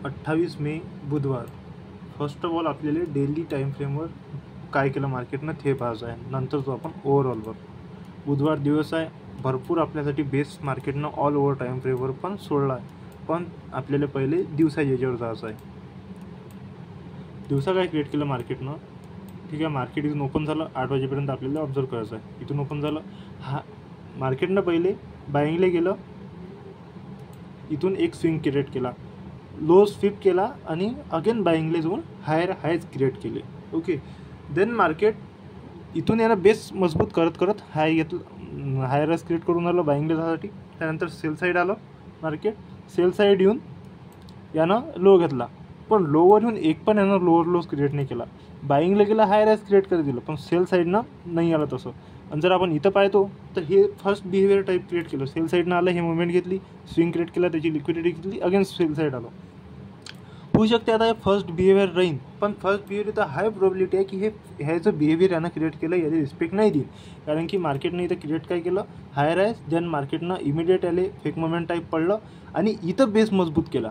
28 मे बुधवार. First of all आपल्याला daily time फ्रेमवर काय केलं मार्केटनं ते पाहायचं आहे. नंतर जो आपण ओव्हरऑलवर बुधवार दिवस आहे, भरपूर आपल्यासाठी बेस्ट मार्केटनं ऑल ओव्हर टाईम फ्रेमवर पण सोडला आहे. पण आपल्याला पहिले दिवसाच्या याच्यावर जायचं आहे. दिवसा काय क्रिएट केलं मार्केटनं, ठीक आहे. मार्केट इथून ओपन झालं 8 वाजेपर्यंत आपल्याला ऑब्झर्व करायचं आहे. इथून ओपन झालं, हा मार्केटनं पहिले बाईंगला गेलं, इथून एक स्विंग क्रिएट केला, लो स्वीप केला आणि अगेन बाईंगला जाऊन हायज क्रिएट केले. ओके, देन मार्केट इथून यानं बेस मजबूत करत करत हाय घेतलं, हायरस क्रिएट करून आलं बाईंगला जाण्यासाठी. त्यानंतर सेल साईड आलं मार्केट, सेल साईड येऊन यानं लो घेतला, पण लोवर येऊन एक पण यानं लोअर लोज क्रिएट नाही केला. बाईंगला गेला, हायरस क्रिएट करत दिलं, पण सेल साईडनं नाही आलं तसं. आणि जर आपण इथं पाहतो तर हे फर्स्ट बिहेवियर टाईप क्रिएट केलं, सेल साईडनं आलं, हे मुवमेंट घेतली, स्विंग क्रिएट केला, त्याची लिक्विडिटी घेतली, अगेन सेल साईड आलं. होऊ शकते आता हे फर्स्ट बिहेवियर राहीन, पण फर्स्ट बिहेवियर तर हाय प्रोबॅबिलिटी आहे की ह्याचं बिहेवियर यानं क्रिएट केलं, याची रिस्पेक्ट नाही दिली. कारण की मार्केटनं इथं क्रिएट काय केलं, हायर आहे, देन मार्केटनं इमिडिएट आले, फेक मोमेंट टाईप पडलं आणि इथं बेस मजबूत केला.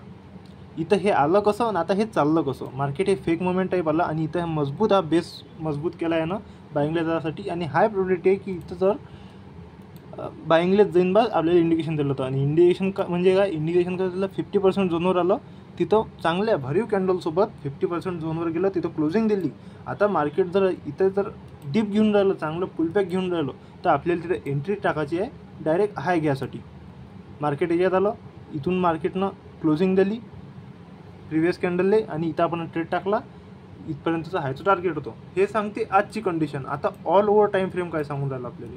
इथं हे आलं कसं आणि आता हे चाललं कसं, मार्केट हे फेक मोमेंट टाईप आलं आणि इथं मजबूत हा बेस मजबूत केला यानं बाईंगला जाण्यासाठी. आणि हाय प्रोबॅबिलिटी आहे की इथं जर बाईंगलेच जाईन बा आपल्याला इंडिकेशन दिलं होतं. आणि इंडिकेशन का म्हणजे काय, इंडिकेशन काय दिलं, 50% झोनवर आलं, तिथं चांगल्या भरीव कॅन्डलसोबत 50% झोनवर गेलं, तिथं क्लोजिंग दिली. आता मार्केट जर इथं जर डीप घेऊन राहिलं, चांगलं पुलबॅक घेऊन राहिलं, तर आपल्याला तिथं एंट्री टाकायची आहे डायरेक्ट हाय घ्यायसाठी. मार्केट याच्यात आलं, इथून मार्केटनं क्लोजिंग दिली प्रिव्हियस कॅन्डलले आणि इथं आपण ट्रेड टाकला, इथपर्यंतचा हायचं टार्गेट होतं. हे सांगते आजची कंडिशन. आता ऑल ओव्हर टाईम फ्रेम काय सांगून राहिलं आपल्याला,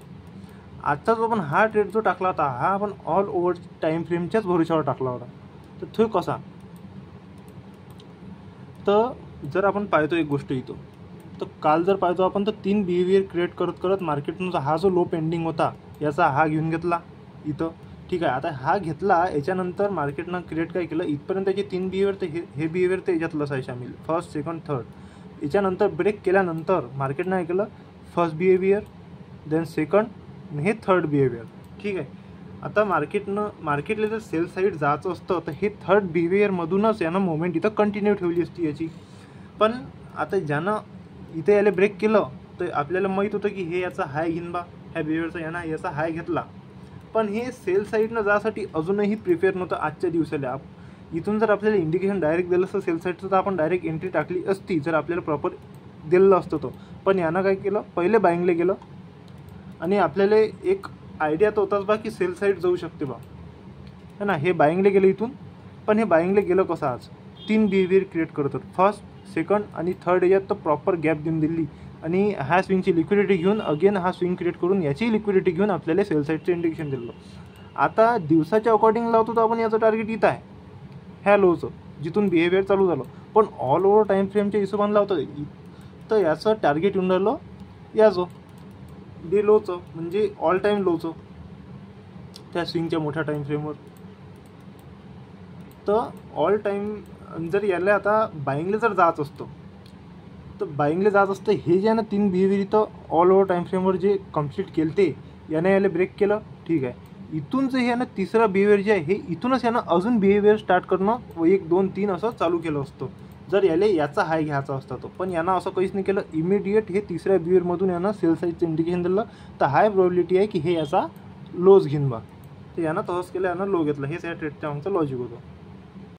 आजचा जो आपण हा ट्रेड जो टाकला होता, हा आपण ऑल ओव्हर टाईम फ्रेमच्याच भरोशावर टाकला होता. तर तो कसा, तर जर आपण पाहतो एक गोष्ट इथं, तर काल जर पाहतो आपण तर 3 बिहेवियर क्रिएट करत करत मार्केटनं हा जो लो पेंडिंग होता याचा हा घेऊन घेतला इथं, ठीक आहे. आता हा घेतला, याच्यानंतर मार्केटनं क्रिएट काय केलं, इथपर्यंत याचे 3 बिहेवियर, तर हे बिहेवियर तर याच्यातलंच आहे शामिल, फर्स्ट सेकंड थर्ड. याच्यानंतर ब्रेक केल्यानंतर मार्केटनं काय केलं, फर्स्ट बिहेवियर, देन सेकंड, हे थर्ड बिहेवियर, ठीक आहे. आता मार्केटला जर सेल साईड जायचं असतं तर हे थर्ड बिहेवियरमधूनच यानं मोमेंट इथं कंटिन्यू ठेवली असती याची. पण आता ज्यानं इथे याला ब्रेक केलं तर आपल्याला माहीत होतं की हे याचा हाय घेईन बा, ह्या बिहेवियरचा यानं याचा हाय घेतला, पण हे सेल साईडनं जाण्यासाठी अजूनही प्रिपेअर नव्हतं आजच्या दिवसाला. इथून जर आपल्याला इंडिकेशन डायरेक्ट दिलं असतं सेल साईडचं, तर आपण डायरेक्ट एंट्री टाकली असती जर आपल्याला प्रॉपर दिलेलं असतं तो. पण यानं काय केलं, पहिले बाईंगला गेलं आणि आपल्याला एक आयडिया तर होताच बा की सेल साईड जाऊ शकते बा, है ना. हे बाईंगला गेलं इथून, पण हे बाईंगला गेलं कसं, आज 3 बिहेवियर क्रिएट करत होतं, फर्स्ट सेकंड आणि थर्ड याच्यात तर प्रॉपर गॅप देऊन दिली आणि ह्या स्विंगची लिक्विडिटी घेऊन अगेन हा स्विंग क्रिएट करून याची लिक्विडिटी घेऊन आपल्याला सेल साईडचं इंडिकेशन दिलं. आता दिवसाच्या अकॉर्डिंग लावतो तर आपण याचं टार्गेट इथं आहे, ह्या लोचं जिथून बिहेवियर चालू झालं. पण ऑल ओव्हर टाईम फ्रेमच्या हिशोबाने लावतो तर याचं टार्गेट येऊन राहिलं याचं डे लोचं, म्हणजे ऑल टाईम लोचं त्या स्विंगच्या मोठ्या टाईम फ्रेमवर. तर ऑल टाईम जर याला आता बाईंगला जर जात असतं तर बाईंगला जात असतं, हे जे आहे ना 3 बिहेवियर इथं ऑल ओव्हर टाईम फ्रेमवर जे कंप्लीट केलं ते यानं याला ब्रेक केलं, ठीक आहे. इथून जे हे ना तिसरा बिहेवियर जे आहे, हे इथूनच यानं अजून बिहेवियर स्टार्ट करणं 1 2 3 असं चालू केलं असतं जर याला याचा हाय घ्यायचा असता तो. पण यानं असं काहीच नाही केलं, इमिडिएट हे तिसऱ्या बिहेवियरमधून यानं सेल साईडचं इंडिकेशन दिलं, तर हाय प्रोबॅबिलिटी आहे की हे याचा लोज घेईन बा. तर यानं तसंच केलं, यानं लो घेतला. हेच या ट्रेडच्या मागचं लॉजिक होतं.